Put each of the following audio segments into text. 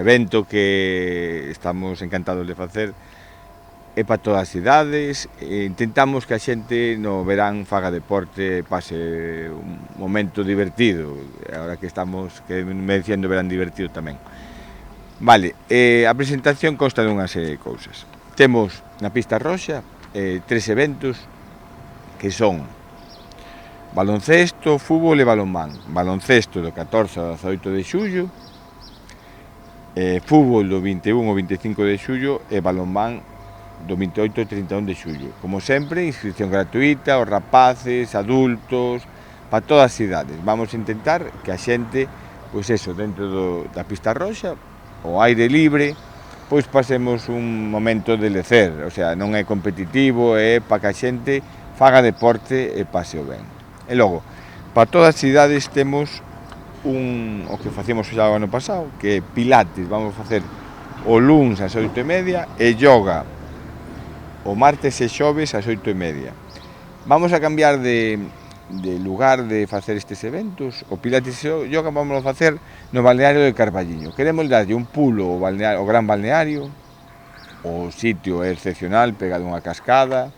evento que estamos encantados de facer é para todas as idades, intentamos que a xente no verán faga deporte, pase un momento divertido, agora que estamos, que me diciendo verán divertido tamén. Vale, a presentación consta dunha serie de cousas. Temos na pista roxa 3 eventos que son baloncesto, fútbol e balonmán. Baloncesto do 14 ao 18 de xullo, fútbol do 21 ao 25 de xullo e balonmán do 28 ao 31 de xullo. Como sempre, inscripción gratuita, os rapaces, adultos, para todas as idades. Vamos a intentar que a xente, pois eso, dentro da pista roxa, ao aire libre, pois pasemos un momento de lecer, o sea, non é competitivo, é para que a xente faga deporte e pase o ben. E logo, para todas as idades temos o que facemos xa o ano pasado, que é pilates, vamos a facer o luns ás 8:30 e yoga o martes e xoves ás 8:30. Vamos a cambiar de lugar de facer estes eventos. O pilates e o yoga vamos a facer no balneario de Carballiño. Queremos darlle un pulo ao gran balneario, o sitio é excepcional, pegado a unha cascada,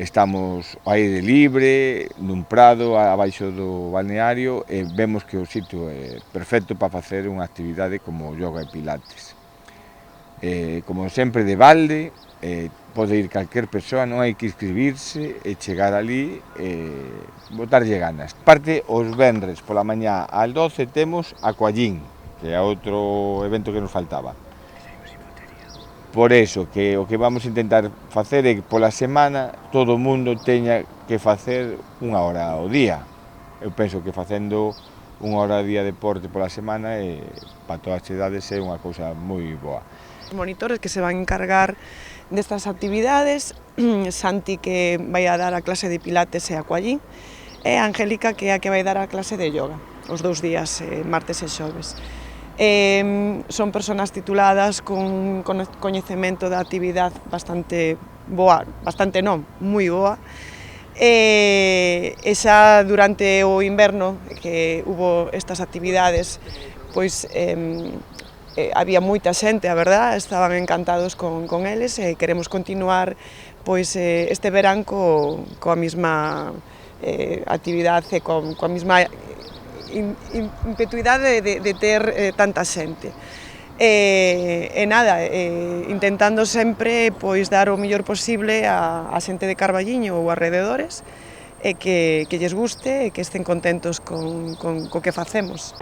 estamos ao aire libre, nun prado abaixo do balneario e vemos que o sitio é perfecto para facer unha actividade como yoga e pilates. Como sempre de balde, pode ir calquer persoa, non hai que inscribirse e chegar ali e botarlle ganas. Parte, os venres pola mañá ás 12 temos Aquallín, que é outro evento que nos faltaba. Por eso, que o que vamos a intentar facer é que pola semana todo o mundo teña que facer unha hora ao día. Eu penso que facendo unha hora ao día de deporte pola semana para todas as idades é unha cousa moi boa. Os monitores que se van a encargar destas actividades, Santi, que vai a dar a clase de pilates e aquallín, e Angélica, que é a que vai dar a clase de yoga, os 2 días, martes e xoves. Son persoas tituladas con coñecemento da actividade bastante boa, bastante non, moi boa, e xa durante o inverno que hubo estas actividades, pois había moita xente, a verdad, estaban encantados con eles e queremos continuar pois este verán coa mesma actividade, coa mesma impetuidade de ter tanta xente. E nada, intentando sempre pois dar o mellor posible a xente de Carballiño ou arredores e que lles guste e que estén contentos co que facemos.